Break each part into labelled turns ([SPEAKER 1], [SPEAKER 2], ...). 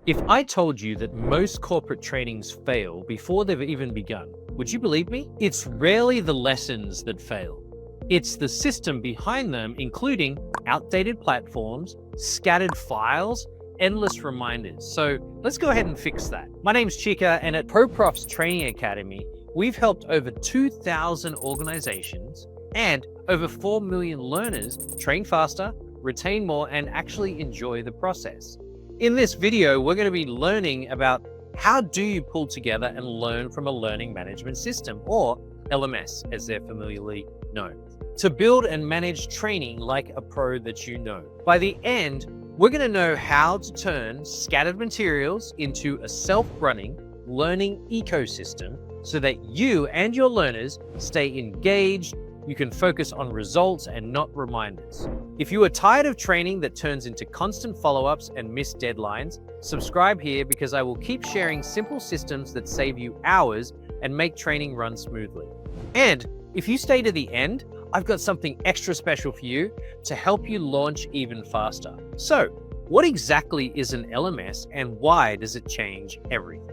[SPEAKER 1] If I told you that most corporate trainings fail before they've even begun, would you believe me? It's rarely the lessons that fail. It's the system behind them, including outdated platforms, scattered files, endless reminders. So let's go ahead and fix that. My name's Chika, and at ProProfs Training Academy, we've helped over 2,000 organizations and over 4 million learners train faster, retain more, and actually enjoy the process. In this video, we're going to be learning about how do you pull together and learn from a learning management system, or LMS, as they're familiarly known, to build and manage training like a pro that you know. By the end, we're going to know how to turn scattered materials into a self-running learning ecosystem so that you and your learners stay engaged. You can focus on results and not reminders. If you are tired of training that turns into constant follow-ups and missed deadlines, subscribe here because I will keep sharing simple systems that save you hours and make training run smoothly. And if you stay to the end, I've got something extra special for you to help you launch even faster. So, what exactly is an LMS and why does it change everything?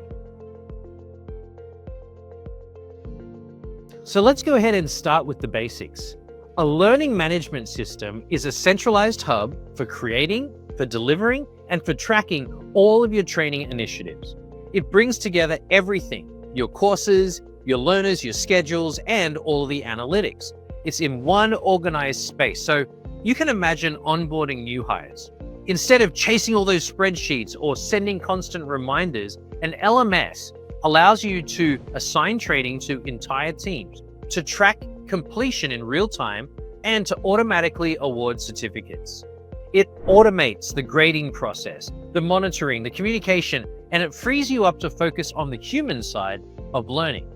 [SPEAKER 1] So let's go ahead and start with the basics. A learning management system is a centralized hub for creating, for delivering, and for tracking all of your training initiatives. It brings together everything, your courses, your learners, your schedules, and all the analytics. It's in one organized space. So you can imagine onboarding new hires. Instead of chasing all those spreadsheets or sending constant reminders, an LMS allows you to assign training to entire teams, to track completion in real time, and to automatically award certificates. It automates the grading process, the monitoring, the communication, and it frees you up to focus on the human side of learning.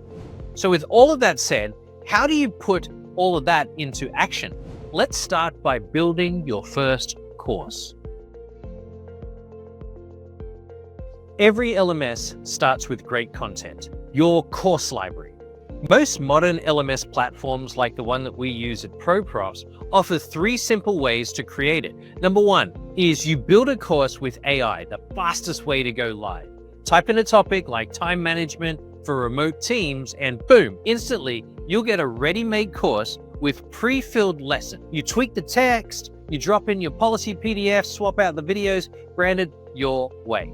[SPEAKER 1] So with all of that said, how do you put all of that into action? Let's start by building your first course. Every LMS starts with great content, your course library. Most modern LMS platforms like the one that we use at ProProfs offer 3 simple ways to create it. Number 1 is you build a course with AI, the fastest way to go live. Type in a topic like time management for remote teams and boom, instantly you'll get a ready-made course with pre-filled lesson. You tweak the text, you drop in your policy PDF, swap out the videos, branded your way.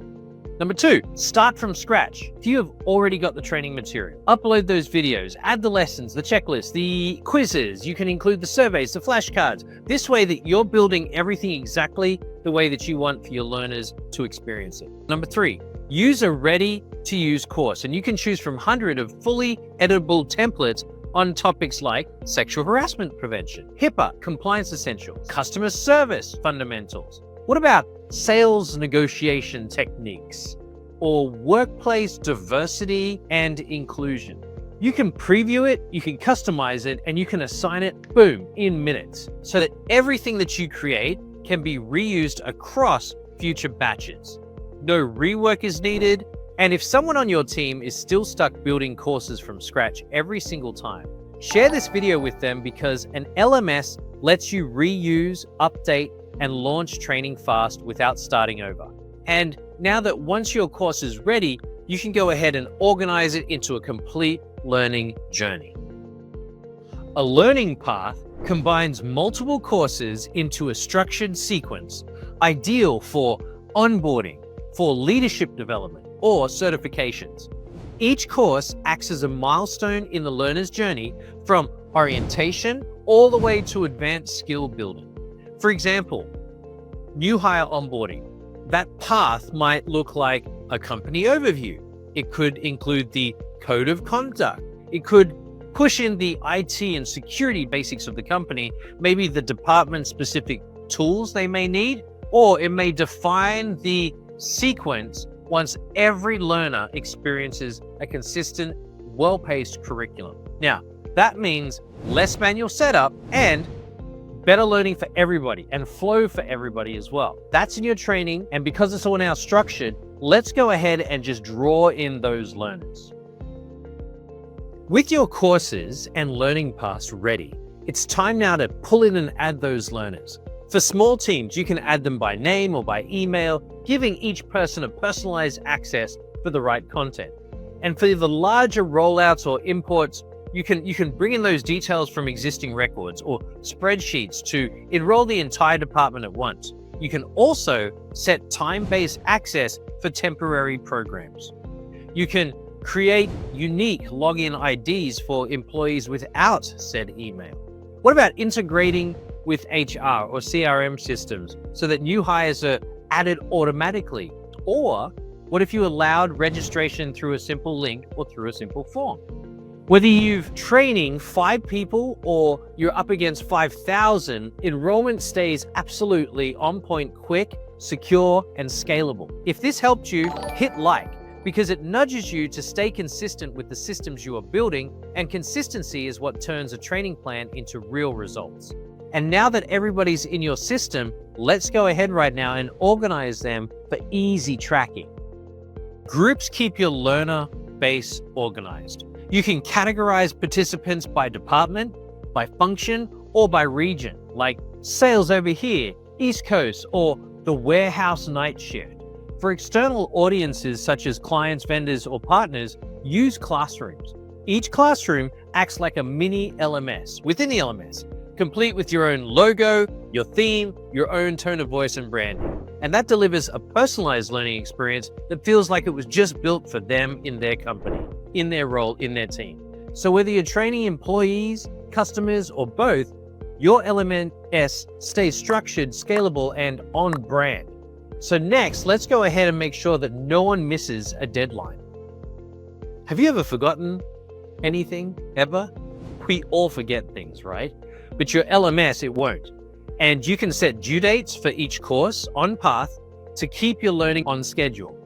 [SPEAKER 1] Number 2, start from scratch. If you have already got the training material, upload those videos, add the lessons, the checklist, the quizzes. You can include the surveys, the flashcards. This way that you're building everything exactly the way that you want for your learners to experience it. Number 3, use a ready-to-use course, and you can choose from 100 of fully editable templates on topics like sexual harassment prevention, HIPAA, compliance essentials, customer service fundamentals. What about sales negotiation techniques or workplace diversity and inclusion? You can preview it, you can customize it, and you can assign it, boom, in minutes, so that everything that you create can be reused across future batches. No rework is needed. And if someone on your team is still stuck building courses from scratch every single time, share this video with them because an LMS lets you reuse, update, and launch training fast without starting over. And now that once your course is ready, you can go ahead and organize it into a complete learning journey. A learning path combines multiple courses into a structured sequence, ideal for onboarding, for leadership development, or certifications. Each course acts as a milestone in the learner's journey from orientation all the way to advanced skill building. For example, new hire onboarding. That path might look like a company overview. It could include the code of conduct. It could push in the IT and security basics of the company, maybe the department-specific tools they may need, or it may define the sequence once every learner experiences a consistent, well-paced curriculum. Now, that means less manual setup and better learning for everybody and flow for everybody as well. That's in your training, and because it's all now structured, let's go ahead and just draw in those learners. With your courses and learning paths ready, it's time now to pull in and add those learners. For small teams, you can add them by name or by email, giving each person a personalized access for the right content. And for the larger rollouts or imports, you can bring in those details from existing records or spreadsheets to enroll the entire department at once. You can also set time-based access for temporary programs. You can create unique login IDs for employees without said email. What about integrating with HR or CRM systems so that new hires are added automatically? Or what if you allowed registration through a simple link or through a simple form? Whether you've training 5 people or you're up against 5,000, enrollment stays absolutely on point, quick, secure, and scalable. If this helped you, hit like, because it nudges you to stay consistent with the systems you are building, and consistency is what turns a training plan into real results. And now that everybody's in your system, let's go ahead right now and organize them for easy tracking. Groups keep your learner base organized. You can categorize participants by department, by function, or by region, like sales over here, East Coast, or the warehouse night shift. For external audiences such as clients, vendors, or partners, use classrooms. Each classroom acts like a mini LMS within the LMS, complete with your own logo, your theme, your own tone of voice and branding. And that delivers a personalized learning experience that feels like it was just built for them in their company, in their role, in their team. So whether you're training employees, customers, or both, your LMS stays structured, scalable, and on brand. So next, let's go ahead and make sure that no one misses a deadline. Have you ever forgotten anything, ever? We all forget things, right? But your LMS, it won't. And you can set due dates for each course on path to keep your learning on schedule.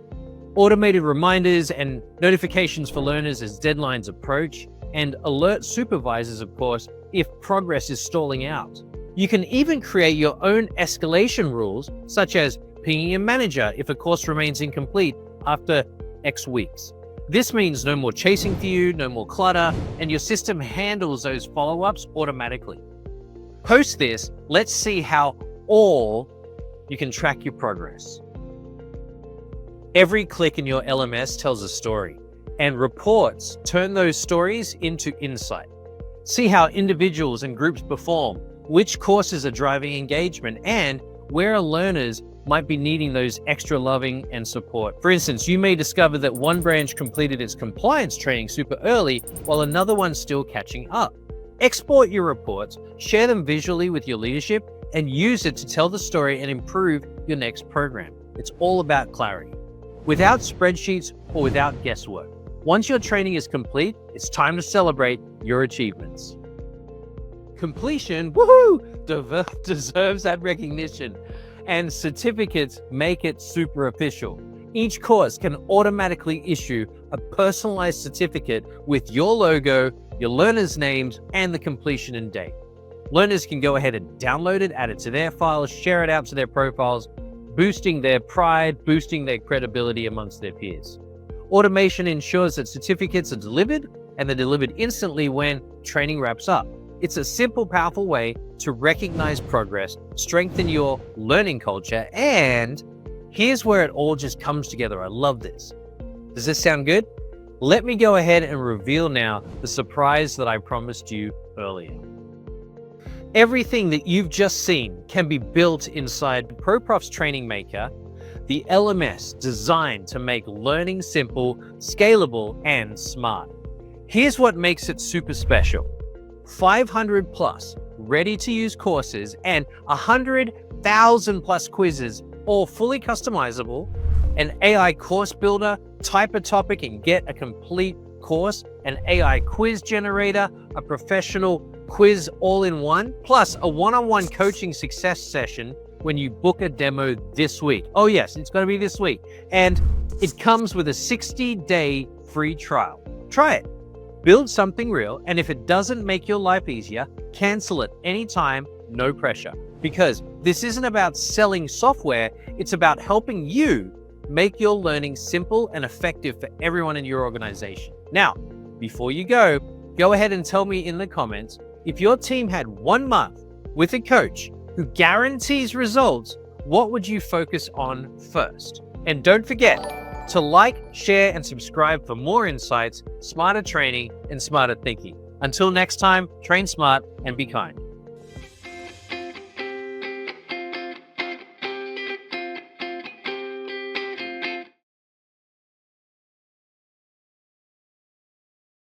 [SPEAKER 1] Automated reminders and notifications for learners as deadlines approach, and alert supervisors, of course, if progress is stalling out. You can even create your own escalation rules, such as pinging a manager if a course remains incomplete after X weeks. This means no more chasing for you, no more clutter, and your system handles those follow-ups automatically. Post this, let's see how all you can track your progress. Every click in your LMS tells a story, and reports turn those stories into insight. See how individuals and groups perform, which courses are driving engagement, and where learners might be needing those extra loving and support. For instance, you may discover that one branch completed its compliance training super early, while another one's still catching up. Export your reports, share them visually with your leadership, and use it to tell the story and improve your next program. It's all about clarity, without spreadsheets or without guesswork. Once your training is complete, it's time to celebrate your achievements. Completion, woohoo, deserves that recognition, and certificates make it super official. Each course can automatically issue a personalized certificate with your logo, your learners' names, and the completion and date. Learners can go ahead and download it, add it to their files, share it out to their profiles, boosting their pride, boosting their credibility amongst their peers. Automation ensures that certificates are delivered, and they're delivered instantly when training wraps up. It's a simple, powerful way to recognize progress, strengthen your learning culture, and here's where it all just comes together. I love this. Does this sound good? Let me go ahead and reveal now the surprise that I promised you earlier. Everything that you've just seen can be built inside ProProfs Training Maker, the LMS designed to make learning simple, scalable, and smart. Here's what makes it super special. 500 plus ready-to-use courses and 100,000 plus quizzes, all fully customizable, an AI course builder, type a topic and get a complete course, an AI quiz generator, a professional quiz all-in-one, plus a one-on-one coaching success session when you book a demo this week. Oh yes, it's going to be this week. And it comes with a 60-day free trial. Try it. Build something real, and if it doesn't make your life easier, cancel it anytime, no pressure. Because this isn't about selling software, it's about helping you make your learning simple and effective for everyone in your organization. Now, before you go ahead and tell me in the comments if your team had 1 month with a coach who guarantees results, what would you focus on first? And don't forget to like, share, and subscribe for more insights, smarter training, and smarter thinking. Until next time, train smart and be kind.